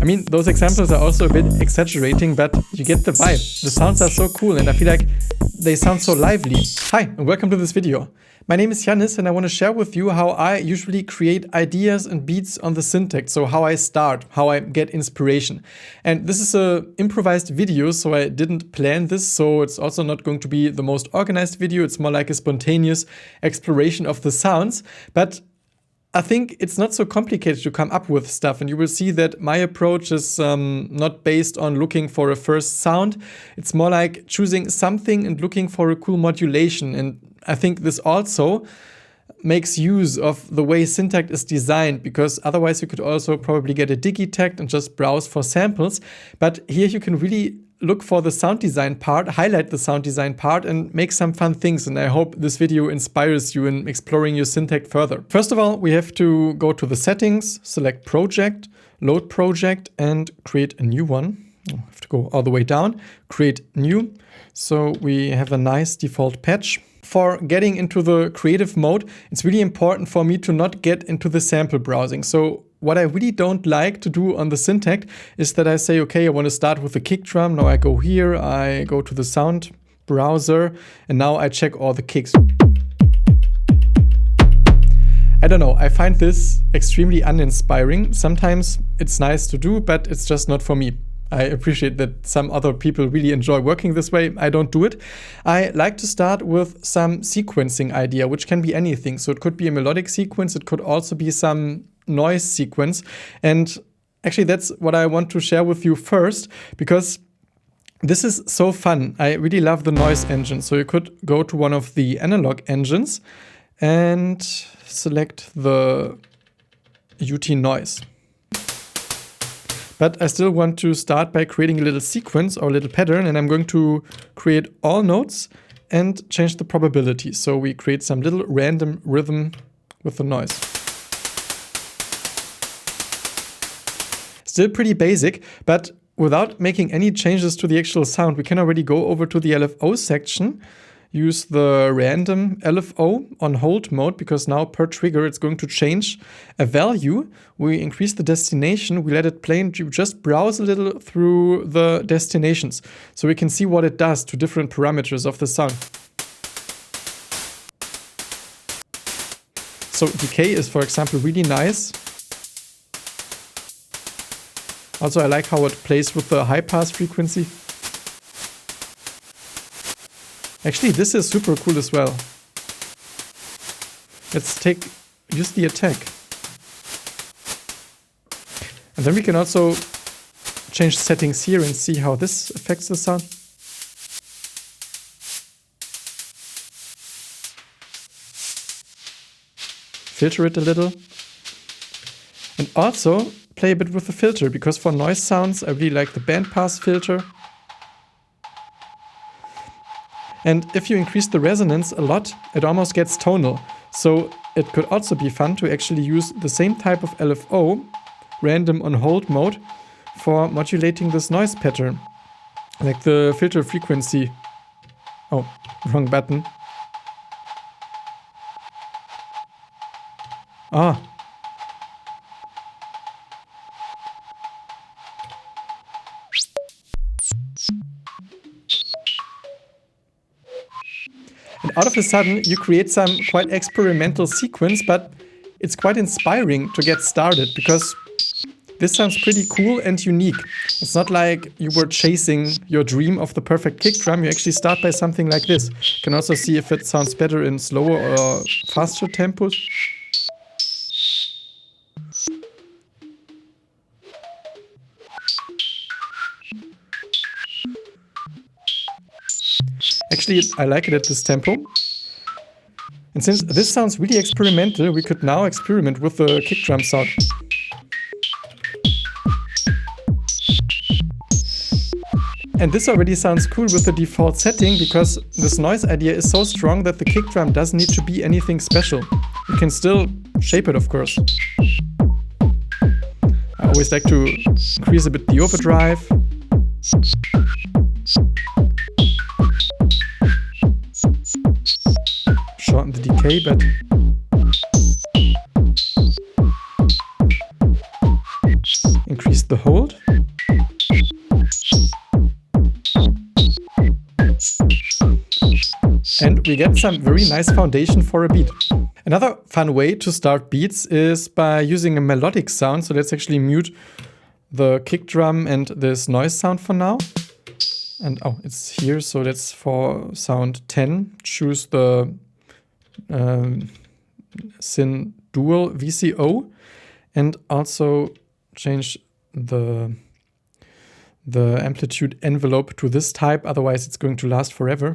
I mean, those examples are also a bit exaggerating, but you get the vibe. The sounds are so cool and I feel like they sound so lively. Hi, and welcome to this video. My name is Yannis and I want to share with you how I usually create ideas and beats on the Syntakt. So how I start, how I get inspiration. And this is an improvised video, so I didn't plan this. So it's also not going to be the most organized video. It's more like a spontaneous exploration of the sounds. But I think it's not so complicated to come up with stuff, and you will see that my approach is not based on looking for a first sound. It's more like choosing something and looking for a cool modulation. And I think this also makes use of the way Syntakt is designed, because otherwise you could also probably get a digitakt and just browse for samples. But here you can really look for the sound design part, highlight the sound design part, and make some fun things. And I hope this video inspires you in exploring your Syntakt further. First of all, we have to go to the settings, select project, load project, and create a new one. I have to go all the way down, create new. So we have a nice default patch. For getting into the creative mode, it's really important for me to not get into the sample browsing. So what I really don't like to do on the Syntakt is that I say, okay, I want to start with the kick drum. Now I go here, I go to the sound browser, and now I check all the kicks. I don't know, I find this extremely uninspiring. Sometimes it's nice to do, but it's just not for me. I appreciate that some other people really enjoy working this way. I don't do it. I like to start with some sequencing idea, which can be anything. So it could be a melodic sequence. It could also be some noise sequence. And actually, that's what I want to share with you first, because this is so fun. I really love the noise engine. So you could go to one of the analog engines and select the UT noise. But I still want to start by creating a little sequence or a little pattern, and I'm going to create all notes and change the probability. So we create some little random rhythm with the noise. Still pretty basic, but without making any changes to the actual sound, we can already go over to the LFO section, use the random LFO on hold mode, because now per trigger it's going to change a value. We increase the destination, we let it play, and you just browse a little through the destinations so we can see what it does to different parameters of the sound. So decay is, for example, really nice. Also, I like how it plays with the high pass frequency. Actually, this is super cool as well. Let's use the attack. And then we can also change settings here and see how this affects the sound. Filter it a little. And also play a bit with the filter, because for noise sounds, I really like the bandpass filter. And if you increase the resonance a lot, it almost gets tonal. So it could also be fun to actually use the same type of LFO, random on hold mode, for modulating this noise pattern. Like the filter frequency. Oh, wrong button. Ah. And out of a sudden, you create some quite experimental sequence, but it's quite inspiring to get started, because this sounds pretty cool and unique. It's not like you were chasing your dream of the perfect kick drum. You actually start by something like this. You can also see if it sounds better in slower or faster tempos. Actually, I like it at this tempo. And since this sounds really experimental, we could now experiment with the kick drum sound. And this already sounds cool with the default setting, because this noise idea is so strong that the kick drum doesn't need to be anything special. You can still shape it, of course. I always like to increase a bit the overdrive. Shorten the decay, but increase the hold. And we get some very nice foundation for a beat. Another fun way to start beats is by using a melodic sound. So let's actually mute the kick drum and this noise sound for now. And oh, it's here, so let's for sound 10 choose the Syn Dual VCO and also change the amplitude envelope to this type, otherwise it's going to last forever.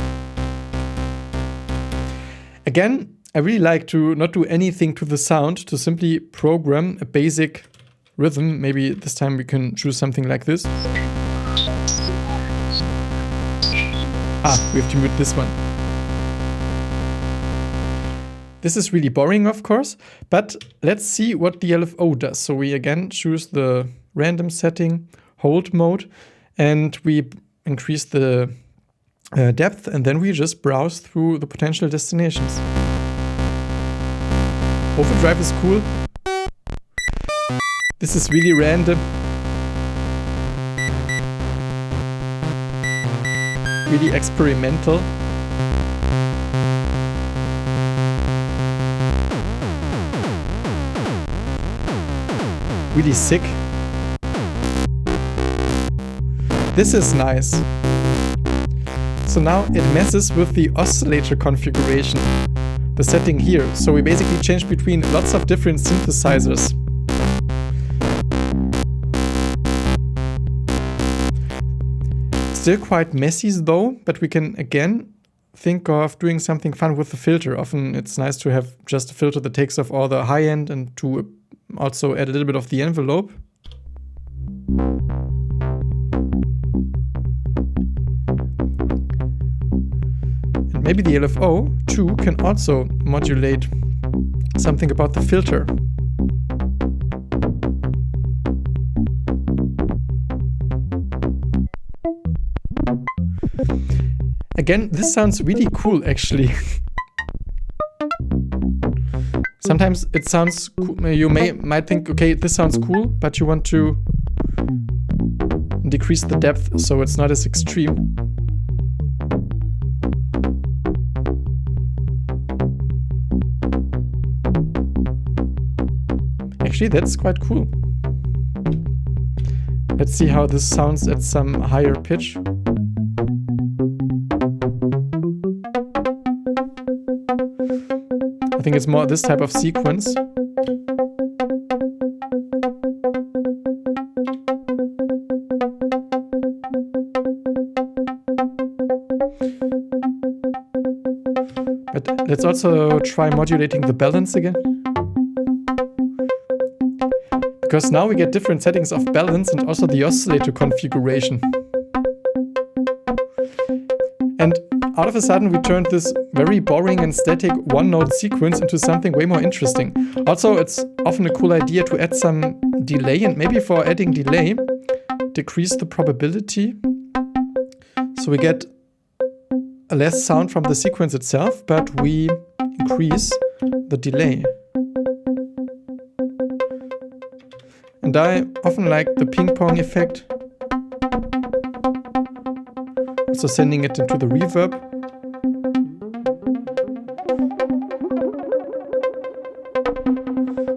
Again, I really like to not do anything to the sound, to simply program a basic rhythm. Maybe this time we can choose something like this. Ah, we have to mute this one. This is really boring, of course, but let's see what the LFO does. So we again choose the random setting, hold mode, and we increase the depth, and then we just browse through the potential destinations. Overdrive is cool. This is really random. Really experimental. Really sick. This is nice. So now it messes with the oscillator configuration, the setting here. So we basically change between lots of different synthesizers. Still quite messy though, but we can again think of doing something fun with the filter. Often it's nice to have just a filter that takes off all the high end and to also add a little bit of the envelope. And maybe the LFO too can also modulate something about the filter. Again, this sounds really cool actually. Sometimes it sounds cool. You might think, okay, this sounds cool, but you want to decrease the depth so it's not as extreme. Actually, that's quite cool. Let's see how this sounds at some higher pitch. I think it's more this type of sequence. But let's also try modulating the balance again. Because now we get different settings of balance and also the oscillator configuration. And out of a sudden we turned this very boring and static one-note sequence into something way more interesting. Also, it's often a cool idea to add some delay, and maybe for adding delay, decrease the probability. So we get a less sound from the sequence itself, but we increase the delay. And I often like the ping pong effect. Also sending it into the reverb.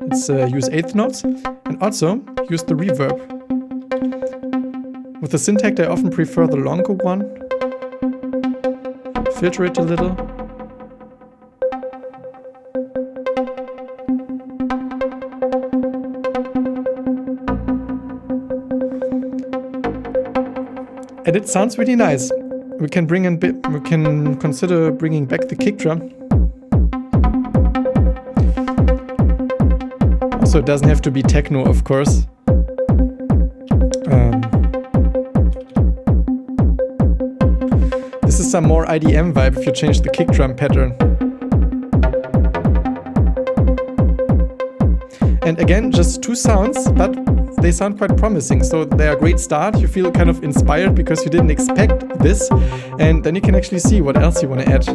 Let's use eighth notes and also use the reverb. With the Syntakt I often prefer the longer one. Filter it a little. And it sounds really nice. We can consider bringing back the kick drum. Also, it doesn't have to be techno, of course. This is some more IDM vibe if you change the kick drum pattern. And again, just two sounds, but they sound quite promising. So they're a great start. You feel kind of inspired because you didn't expect this. And then you can actually see what else you want to add.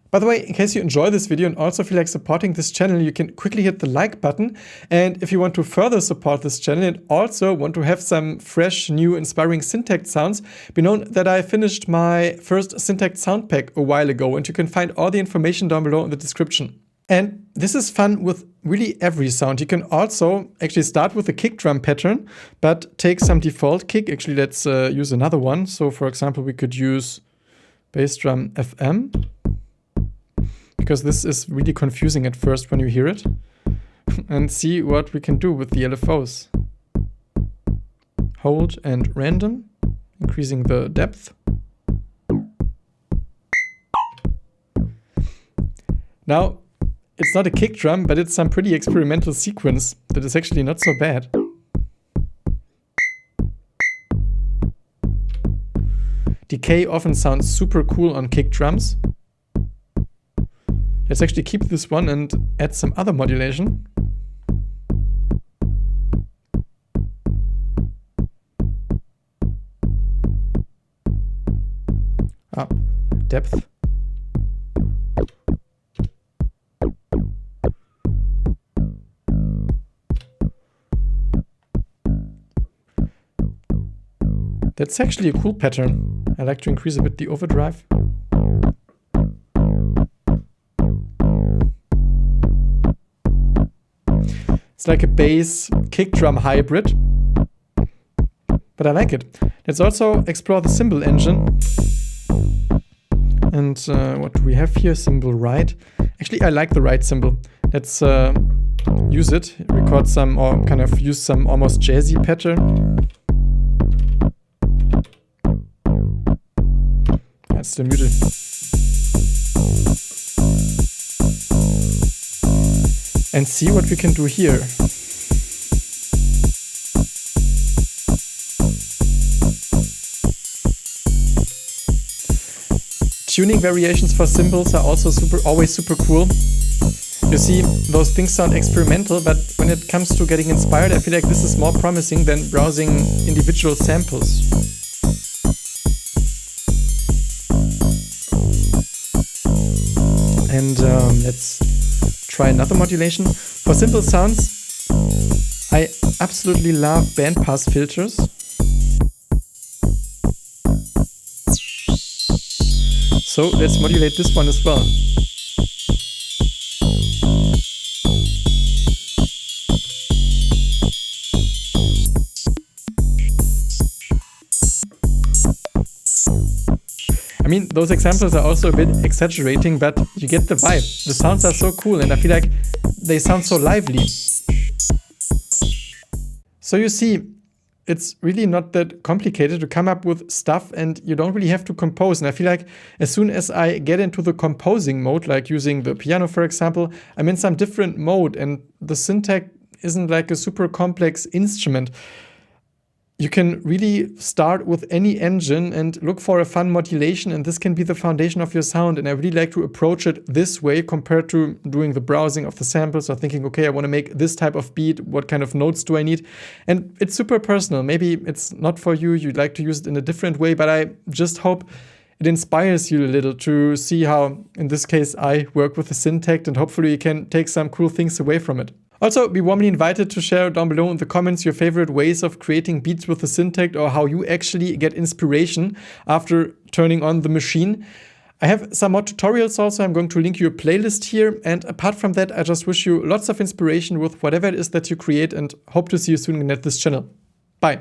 By the way, in case you enjoy this video and also feel like supporting this channel, you can quickly hit the like button. And if you want to further support this channel and also want to have some fresh, new, inspiring Syntakt sounds, be known that I finished my first Syntakt sound pack a while ago, and you can find all the information down below in the description. And this is fun with really every sound. You can also actually start with a kick drum pattern, but take some default kick. Actually, let's use another one. So for example, we could use bass drum FM, because this is really confusing at first when you hear it, and see what we can do with the LFOs. Hold and random, increasing the depth. Now, it's not a kick drum, but it's some pretty experimental sequence that is actually not so bad. Decay often sounds super cool on kick drums. Let's actually keep this one and add some other modulation. Depth. That's actually a cool pattern. I like to increase a bit the overdrive. It's like a bass kick drum hybrid, but I like it. Let's also explore the cymbal engine. And what do we have here? Cymbal right. Actually, I like the right cymbal. Let's use it, record some, or kind of use some almost jazzy pattern. That's still muted. And see what we can do here. Tuning variations for cymbals are also always super cool. You see, those things sound experimental, but when it comes to getting inspired, I feel like this is more promising than browsing individual samples. And let's try another modulation. For simple sounds, I absolutely love bandpass filters. So let's modulate this one as well. I mean, those examples are also a bit exaggerating, but you get the vibe. The sounds are so cool and I feel like they sound so lively. So you see, it's really not that complicated to come up with stuff, and you don't really have to compose. And I feel like as soon as I get into the composing mode, like using the piano, for example, I'm in some different mode, and the Syntakt isn't like a super complex instrument. You can really start with any engine and look for a fun modulation, and this can be the foundation of your sound. And I really like to approach it this way compared to doing the browsing of the samples or thinking, okay, I want to make this type of beat. What kind of notes do I need? And it's super personal. Maybe it's not for you. You'd like to use it in a different way, but I just hope it inspires you a little to see how, in this case, I work with the Syntakt, and hopefully you can take some cool things away from it. Also, be warmly invited to share down below in the comments your favorite ways of creating beats with the Syntakt, or how you actually get inspiration after turning on the machine. I have some more tutorials also. I'm going to link you a playlist here. And apart from that, I just wish you lots of inspiration with whatever it is that you create, and hope to see you soon again at this channel.